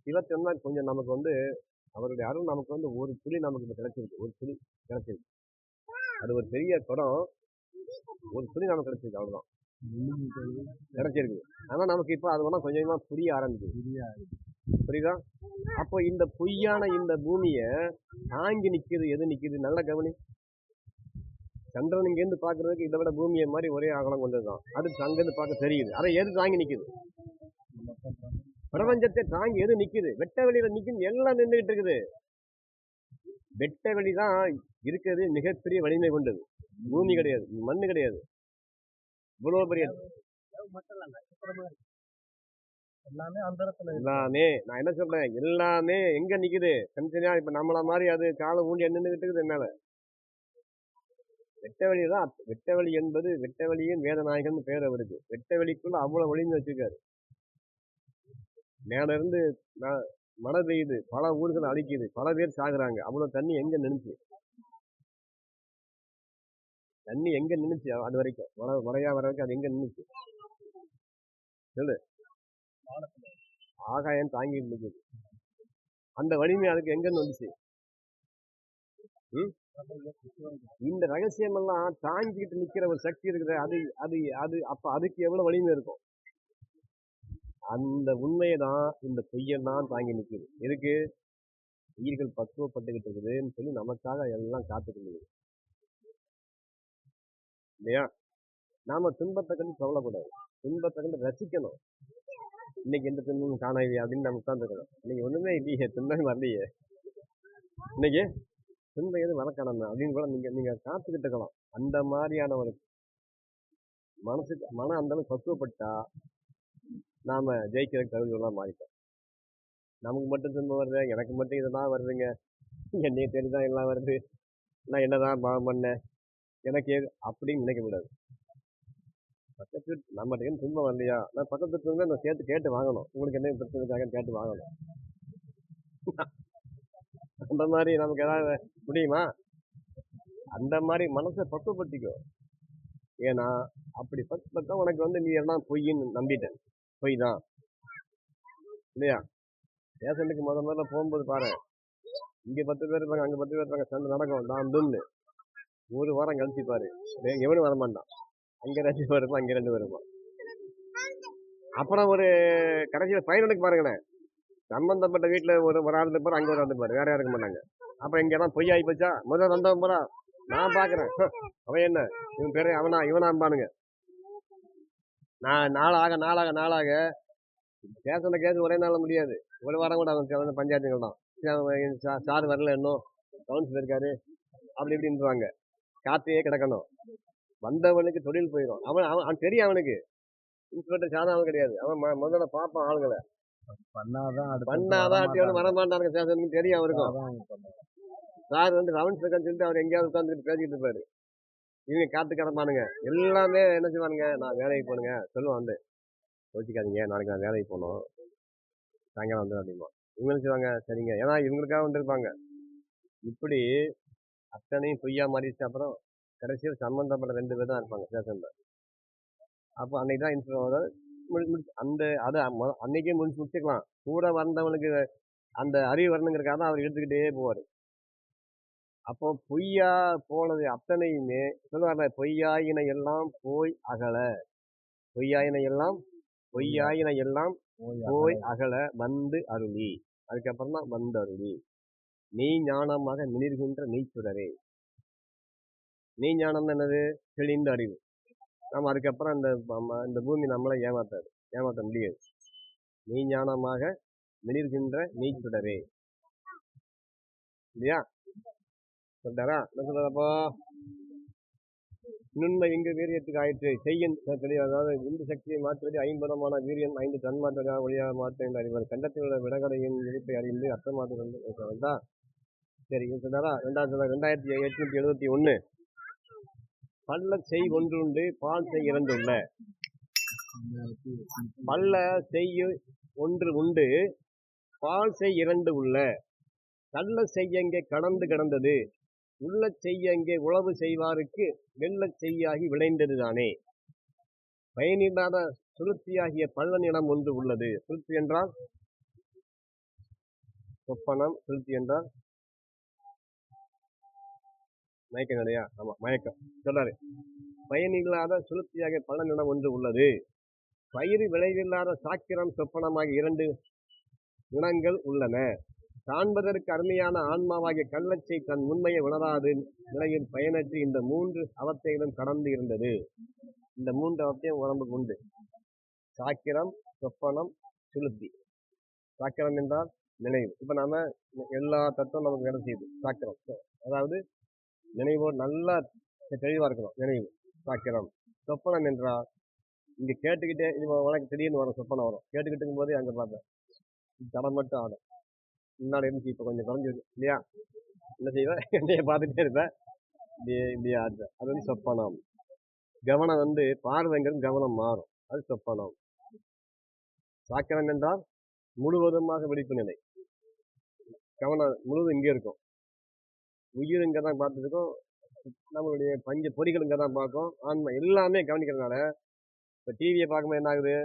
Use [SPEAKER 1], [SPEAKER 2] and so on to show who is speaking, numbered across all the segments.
[SPEAKER 1] சிவத்தன்மை கொஞ்சம் நமக்கு வந்து அவருடைய அருள் நமக்கு வந்து ஒரு துளி நமக்கு இப்ப கிடைச்சிருக்கு. ஒரு துளி கிடைச்சிருக்கு. அது ஒரு பெரிய குடம். ஒரு துளி நமக்கு கிடைச்சிருக்கு. அவ்வளவுதான் கிடைச்சிருக்கு. ஆனா நமக்கு இப்ப அது வேணா கொஞ்சமா புரிய ஆரம்பிக்குது. புரியுதா? அப்போ இந்த பொய்யான இந்த பூமிய தாங்கி நிக்குது. எது நிக்குது? நல்ல கவனி. சந்திரன் இங்க இருந்து பாக்குறதுக்கு இதை விட பூமியை மாதிரி ஒரே அகலம் கொண்டதுதான். அது அங்கிருந்து பார்க்க தெரியுது. அதை எது தாங்கி நிக்குது? பிரபஞ்சத்தை தாங்கி எது நிக்குது? வெட்ட வெளியில நிக்குது. எல்லாம் நின்றுகிட்டு இருக்குது. வெட்ட வெளிதான் இருக்கிறது மிகப்பெரிய வலிமை கொண்டது. பூமி கிடையாது, மண்ணு கிடையாது. இவ்வளவு பெரிய எல்லாமே நான் என்ன சொல்றேன், எல்லாமே எங்க நிக்குது? தனித்தனியா இப்ப நம்மள மாதிரி அது காலம் ஊண்டி நின்றுகிட்டு இருக்குது மேல. வெட்டவெளி தான். வெட்டவெளி என்பது வெட்டவெளியின் வேதநாயகன் பேர் அவருக்கு. வெட்டவெளிக்குள்ள அவ்வளவு ஒளிந்து வச்சிருக்காரு. மேல இருந்து மழை பெய்யுது, பல ஊர்கள் அழிக்குது, பல பேர் சாகுறாங்க. அவ்வளவு தண்ணி எங்க நின்னுச்சு? தண்ணி எங்க நின்னுச்சு? அது வரைக்கும் மழையா வர வரைக்கும் அது எங்க நின்னுச்சு சொல்லு? ஆகாயம் தாங்கிட்டு நிக்குது. அந்த வலிமை அதுக்கு எங்கன்னு வந்துச்சு? இந்த ரகசியம் எல்லாம் தாங்கிட்டு நிக்கிற ஒரு சக்தி இருக்குது. அது அது அது அப்ப அதுக்கு எவ்வளவு வலிமை இருக்கும்? அந்த உண்மையை தான் இந்த பொய்யெல்லாம் தாங்கி நிக்குது. எதுக்கு? உயிர்கள் பக்குவப்பட்டுக்கிட்டு இருக்குதுன்னு சொல்லி நமக்காக எல்லாம் காத்துக்கிட்டு இல்லையா? நாம துன்பத்தை கண்டு கவலைப்படாது, துன்பத்தை கண்டு ரசிக்கணும். இன்னைக்கு எந்த துன்பமும் காணவில்லை அப்படின்னு நம்ம உட்காந்துருக்கணும். இன்னைக்கு ஒண்ணுமே இல்லையே, துன்பம் வரலையே, இன்னைக்கு துன்பம் எது வரக்கானமே அப்படின்னு கூட நீங்க காத்துக்கிட்டு இருக்கலாம். அந்த மாதிரியான ஒரு மனசுக்கு மனம் அந்த அளவுக்கு பக்குவப்பட்டா நாம ஜெயிக்கிற கருவிகளாக மாறிட்டோம். நமக்கு மட்டும் துன்பம் வருது, எனக்கு மட்டும் இதெல்லாம் வருதுங்க, என்னைய தெரிதான் எல்லாம் வருது, நான் என்னதான் பாவம் பண்ணேன், எனக்கு அப்படின்னு நினைக்க கூடாது. பக்கத்து நம்ம துன்பம் வரலையா, நான் பக்கத்து துன்பம் நான் சேர்த்து கேட்டு வாங்கணும். உங்களுக்கு என்ன பிரச்சனைக்காக கேட்டு வாங்கணும். அந்த மாதிரி நமக்கு ஏதாவது முடியுமா? அந்த மாதிரி மனசை பக்குவப்படுத்திக்கோ. ஏன்னா அப்படி பக்கம் உனக்கு வந்து நீ எல்லாம் பொய்ன்னு நம்பிட்டேன், பொய் தான் இல்லையா? ஸ்டேஷனுக்கு முதல்ல போகும்போது பாரு, இங்க 10 பேர் இருப்பாங்க, அங்க 10 பேர் இருப்பாங்க, சண்டை நடக்கும் தான் துன்னு. ஒரு வாரம் கழிச்சு பாரு, எவனும் வரமாட்டான். அங்க 2 பேர் இருப்பான், அங்க 2 பேர் இருப்பான். அப்புறம் ஒரு கடைசியில் பையனுக்கு பாருங்களேன், சம்பந்தப்பட்ட வீட்டுல ஒரு ஆள் இருப்பாரு, அங்க ஒரு ஆள் இருப்பாரு, வேற யாரும் இருக்க மாட்டாங்க. அப்ப இங்க எல்லாம் பொய் ஆகி போச்சா? முதல் வந்தவன் போறா, நான் பாக்குறேன், அவன் என்ன இவன் பேரு இவனாம்பானுங்க. நான் நாளாக ஸ்டேஷன்ல கேஸ் ஒரே நாள் முடியாது, ஒரு வாரம் கூட அவங்க பஞ்சாயத்துகள் தான். சார் வரல, இன்னும் கவுன்சிலர் இருக்காரு, அப்படி இப்படின்றாங்க. காத்தையே கிடக்கணும். வந்தவனுக்கு தொழில் போயிடும். அவன் தெரியும், அவனுக்கு இன்ஸ்பெக்டர் சாதாரண கிடையாது. அவன் முதல்ல பார்ப்பான் ஆளுங்களை, பண்ணாதான் வரமாட்டாங்க ஸ்டேஷனுக்கு தெரியும் அவருக்கும். சார் வந்து ரவுண்ட்ஸ் இருக்கான்னு சொல்லிட்டு அவர் எங்கேயாவது உட்காந்துட்டு பேசிட்டு இருப்பாரு. இவங்க காத்து கிடப்பானுங்க. எல்லாமே என்ன செய்வானுங்க, நான் வேலைக்கு போனுங்க சொல்லுவான். வந்து யோசிக்காதீங்க, நாளைக்கு நான் வேலைக்கு போகணும், சாயங்காலம் வந்து அப்படிமா. இவங்க என்ன செய்வாங்க, சரிங்க, ஏன்னா இவங்களுக்காக வந்துருப்பாங்க. இப்படி அத்தனையும் பொய்யா மாறிடுச்சு. அப்புறம் கடைசியில் சம்பந்தப்பட்ட 2 பேர் தான் இருப்பாங்க ஸ்டேஷன்ல. அப்போ அன்னைக்கு தான் அந்த அதை அன்னைக்கே முடிச்சுக்கலாம். கூட வந்தவனுக்கு அந்த அறிவு வரணுங்கிறக்காக தான் அவர் எடுத்துக்கிட்டே போவார். அப்போ பொய்யா போனது அத்தனையுமே சொல்லுவாங்க, பொய்யாயின எல்லாம் போய் அகல, பொய்யாயின எல்லாம் போய் அகல வந்து அருளி. அதுக்கப்புறம் தான் வந்து அருளி. நீ ஞானமாக மிளிர்கின்ற நீச்சுடரே. நீ ஞானம் என்னது? தெளிந்த அறிவு. நம்ம அதுக்கப்புறம் இந்த பூமி நம்மளை ஏமாத்த முடியாது. நீ ஞானமாக மிளிர்கின்ற நீச்சுடரே, இல்லையா? சொல்றாரா? என்ன சொல்றப்போ, நுண்மை இங்கு வீரியத்துக்கு ஆயிற்று செய்யன் தெளிவு. அதாவது இந்து சக்தியை மாற்றுவது 50 வீரியன் 5 தன்மாற்ற வழியாக மாற்ற என்று அறிவார். கண்டத்தில் உள்ள விடகடையின் விழிப்பை அறிந்து அர்த்தமாற்ற. சரி, சொல்றாரா? 2871 பல்ல செய் ஒன்றுண்டு பால் செய் 2 உள்ள. பல்ல செய் ஒன்று உண்டு, பால் செய் 2 உள்ள. கள்ள செய்யங்கே கடந்து கிடந்தது, உள்ள செய்யங்கே உழவு செய்வாருக்கு வெள்ள செய்யாகி விளைந்தது தானே. பயனில்லாத சுருத்தியாகிய பள்ளனிடம் ஒன்று உள்ளது. சுருத்தி என்றால் சொப்பனம், சுளுத்தி என்றால் மயக்கம் இல்லையா? ஆமா, மயக்கம். சொல்றாரு, பயனில்லாத சுளுத்தியாக பலனிடம் ஒன்று உள்ளது. பயிர் விளைவில்லாத சாக்கிரம் சொப்பனமாகிய 2 குணங்கள் உள்ளன. காண்பதற்கு அருமையான ஆன்மாவாகிய கள்ளச்சை தன் உண்மையை உணராது நிலையில் பயனற்று இந்த 3 அவத்தைகளும் கடந்து இருந்தது. இந்த 3 அவத்தையும் உடம்புக்கு உண்டு. சாக்கிரம், சொப்பனம், சுளுத்தி. சாக்கிரம் என்றால் நினைவு. இப்ப நாம எல்லா தத்துவம் நமக்கு வேலை செய்யுது. சாக்கிரம், அதாவது நினைவோடு நல்லா தெளிவா இருக்கணும். நினைவு சாக்கிரம். சொப்பனம் என்றால் இங்க கேட்டுக்கிட்டே இது உனக்கு திடீர்னு வரும், சொப்பனம் வரும். கேட்டுக்கிட்டு இருக்கும் போதே அங்க பார்ப்பேன், தடம் மட்டும் ஆடும். முன்னாடி இருந்துச்சு, இப்ப கொஞ்சம் குறைஞ்சிருக்கு இல்லையா? என்ன செய்வேன், என்னைய பார்த்துட்டே இருப்பேன், இப்படி ஆடுறேன். அது வந்து சொப்பனம். கவனம் வந்து பார்வைங்கிறது கவனம் மாறும், அது சொப்பனம். சாக்கிரம் என்றால் முழுவதுமாக விழிப்பு நிலை. கவனம் முழுவதும் இங்கே இருக்கும். உயிர் இங்கே தான் பார்த்துருக்கோம், நம்மளுடைய பஞ்ச பொறிகள் இங்கே தான் பார்க்கும். ஆன்மா எல்லாமே கவனிக்கிறதுனால இப்போ டிவியை பார்க்கும்போது என்ன ஆகுது,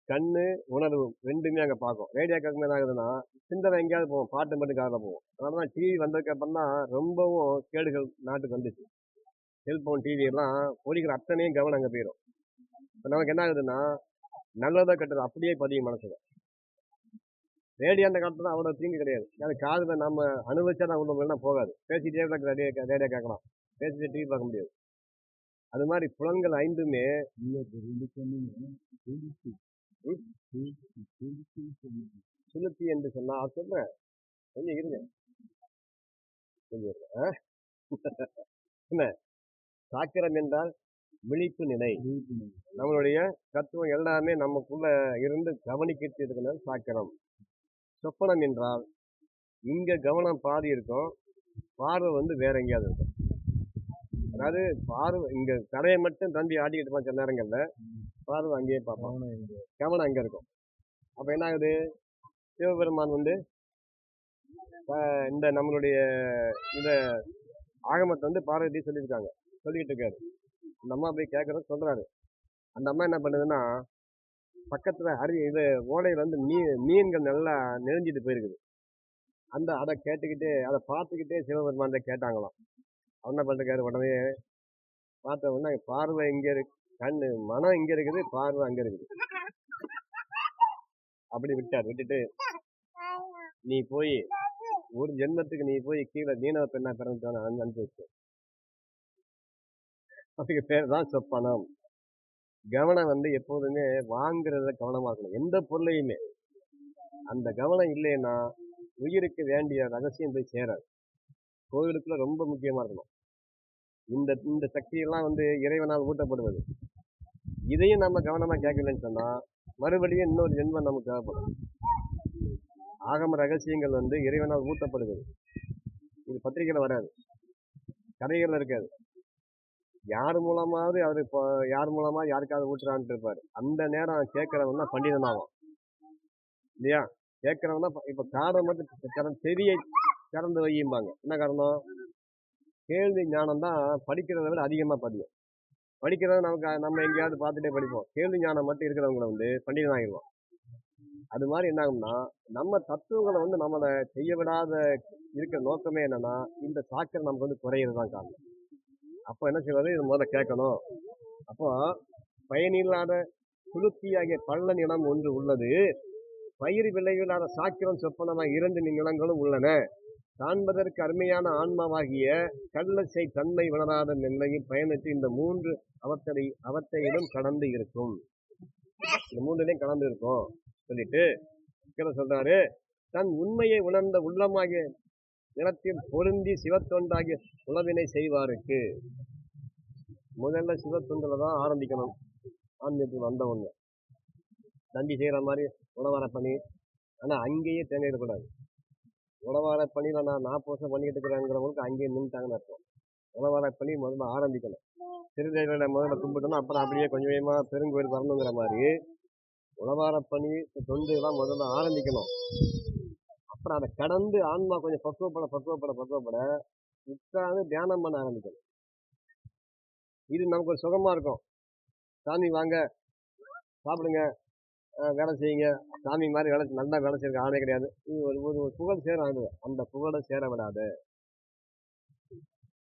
[SPEAKER 1] கண்ணு உணர்வு ரெண்டுமே அங்கே பார்க்கும். ரேடியோ கேட்கும்போது என்ன ஆகுதுன்னா சிந்தனை எங்கேயாவது போவோம், பாட்டு மட்டும் காதில் போவோம். அதனால தான் டிவி வந்ததுக்கு அப்புறம் தான் ரொம்பவும் கேடுகள் நாட்டுக்கு வந்துச்சு. செல்போன் டிவி எல்லாம் பொறிகள் அத்தனையும் கவனம் அங்கே போயிடும். இப்போ நமக்கு என்ன ஆகுதுன்னா நல்லதோ கெட்டதோ அப்படியே பதியும் மனசுல. ரேடியோ அந்த காலத்துல அவ்வளோ தீங்கு கிடையாது. அது காதில் நம்ம அனுபவிச்சா தான் உள்ள போகாது. பேசிட்டே ரேடியோ கேட்கலாம், பேசிட்டே டிவி பார்க்க முடியாது. அது மாதிரி புலன்கள் 5மே சுளுத்தி என்று சொன்னா சொல்றேன், கொஞ்சம் இருங்க, கொஞ்சம் இருங்க. என்ன சாக்கிரம் என்றால் விழிப்பு நிலை. நம்மளுடைய தத்துவம் எல்லாமே நமக்குள்ள இருந்து கவனிக்கிறது சாக்கிரம். சொப்பனம் என்றால் இங்க கவனம் பாதி இருக்கும், பார்வை வந்து வேற எங்கேயாவது இருக்கும். அதாவது பார்வை இங்க தலையை மட்டும் தம்பி ஆட்டிக்கிட்டு இருப்பான் சில நேரங்கள்ல, பார்வை அங்கேயே பார்ப்பான், கவனம் அங்க இருக்கும். அப்ப என்ன ஆகுது, சிவபெருமான் வந்து இந்த நம்மளுடைய இந்த ஆகமத்தை வந்து பார்வதி சொல்லியிருக்காங்க, சொல்லிக்கிட்டு இருக்காரு. அந்த அம்மா போய் கேட்கறது சொல்றாரு. அந்த அம்மா என்ன பண்ணுதுன்னா பக்கத்துல இது ஓடையில வந்து மீன்கள் நல்லா நெறிஞ்சிட்டு போயிருக்குது. அதை கேட்டுக்கிட்டே அதை பார்த்துக்கிட்டே சிவபெருமான் கேட்டாங்களாம். அவர் என்ன பண்றாரு, உடனே பார்த்த உடனே பார்வை இங்க இருக்கு, கண்ணு மனம் இங்க இருக்குது, பார்வை அங்க இருக்குது. அப்படி விட்டுட்டு நீ போய் ஒரு ஜென்மத்துக்கு நீ போய் கீழே மீனவ பெண்ணா பிறந்துட்டான அனுப்பிச்சு. அதுக்கு பேர் தான் சொப்பனம். கவனம் வந்து எப்போதுமே வாங்குறத கவனமா இருக்கணும், எந்த பொருளையுமே. அந்த கவனம் இல்லைன்னா உயிருக்கு வேண்டிய ரகசியம் போய் சேராது. கோவிலுக்குள்ள ரொம்ப முக்கியமா இருக்கணும். இந்த சக்தியெல்லாம் வந்து இறைவனால் ஊட்டப்படுவது. இதையும் நம்ம கவனமா கேட்கலன்னு சொன்னா மறுபடியும் இன்னொரு ஜென்மம் நமக்கு தேவைப்படும். ஆகம ரகசியங்கள் வந்து இறைவனால் ஊட்டப்படுவது. இது பத்திரிகையில வராது, கதைகள்ல இருக்காது. யார் மூலமாவது அவரு இப்போ யார் மூலமா யாருக்காவது ஊட்டுறான்ட்டு இருப்பாரு. அந்த நேரம் கேட்கறவன் தான் பண்டிதனாகும் இல்லையா? கேட்கறவன் தான். இப்ப காதை மட்டும் செவியை திறந்து வையும்பாங்க. என்ன காரணம், கேள்வி ஞானம் தான் படிக்கிறத விட அதிகமா பதியும். படிக்கிறத நம்ம எங்கேயாவது பார்த்துட்டே படிப்போம். கேள்வி ஞானம் மட்டும் இருக்கிறவங்களை வந்து பண்டிதன் ஆகிடுவோம். அது மாதிரி என்ன ஆகும்னா நம்ம தத்துவங்களை வந்து நம்மளை செய்ய விடாத இருக்கிற நோக்கமே என்னன்னா இந்த சாக்கரை நமக்கு வந்து குறையிறதுதான் காரணம். அப்போ என்ன செய்வது, இது முதல்ல கேட்கணும். அப்போ பயனில்லாத சுளுத்தியாகிய பள்ளன் இடம் ஒன்று உள்ளது. பயிர் விளைவில்லாத சாக்கிரம் சொப்பனமாக 2 நிலங்களும் உள்ளன. காண்பதற்கு அருமையான ஆன்மாவாகிய கள்ளச்சை தன்மை வளராத நிலையில் பயனற்று இந்த 3 அவத்தையிலும் கடந்து இருக்கும். இந்த 3லையும் கடந்து இருக்கும் சொல்லிட்டு சொல்றாரு, தன் உண்மையை உணர்ந்த உள்ளமாகிய நிலத்தில் பொருந்தி சிவத்தொண்டாகிய உளவினை செய்வாருக்கு. முதல்ல சிவத்தொண்டில தான் ஆரம்பிக்கணும். ஆன்மீகத்துக்கு வந்த ஒண்ணு தம்பி செய்யற மாதிரி உணவார பணி. ஆனா அங்கேயே தேங்கிடக்கூடாது. உணவார பணியில நான் 40 வருஷம் பண்ணிக்கிட்டு இருக்கிறேங்கிறவங்களுக்கு அங்கேயே நின்றுட்டாங்கன்னு அர்த்தம். உணவார பணி முதல்ல ஆரம்பிக்கணும். திருநெல்வேலியில முதல்ல கும்பிட்டோம்னா அப்புறம் அப்படியே கொஞ்சம் கொஞ்சமா பெருங்கோயில் வரணுங்கிற மாதிரி உணவார பணி தொண்டுலாம் முதல்ல ஆரம்பிக்கணும். அப்புறம் அதை கடந்து ஆன்மா கொஞ்சம் பக்குவப்பட உட்கார்ந்து தியானம் பண்ண ஆரம்பிக்கணும். இது நமக்கு ஒரு சுகமா இருக்கும். சாமி வாங்க சாப்பிடுங்க, வேலை செய்யுங்க, சாமி மாதிரி வேலை நல்லா வேலை செய்யறதுக்கு ஆளே கிடையாது. இது ஒரு ஒரு ஒரு புகழ் சேர ஆகுது, அந்த புகழை சேர விடாது.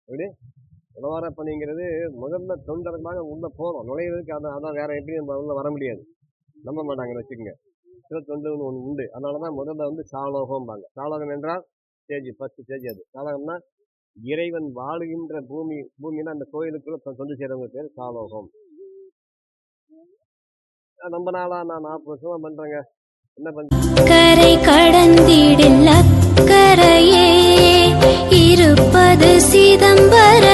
[SPEAKER 1] எப்படி உழவார பணிங்கிறது முதல்ல தொண்டர்களாக உள்ள போறோம், நுழையிறதுக்கு அதான் அதான் வேற எப்படி நம்ம உள்ள வர முடியாது, நம்ப மாட்டாங்கன்னு வச்சுக்கோங்க. சில தொண்டுன்னு ஒன்று உண்டு. அதனாலதான் முதல்ல வந்து சாலோகம்பாங்க. சாலோகம் என்றால் ஸ்டேஜ், ஃபர்ஸ்ட் ஸ்டேஜ். அது சாலகம்னா இறைவன் வாழுகின்ற பூமி. பூமின்னா அந்த கோயிலுக்குள்ள தொண்டு செய்யறவங்க பேர் சாலோகம். ரொம்ப நாளா நான் 40 வருஷமா பண்றேங்க. என்ன பண்றேன்?
[SPEAKER 2] கரை கடந்திடில் அக்கரையே இருப்பது சிதம்பர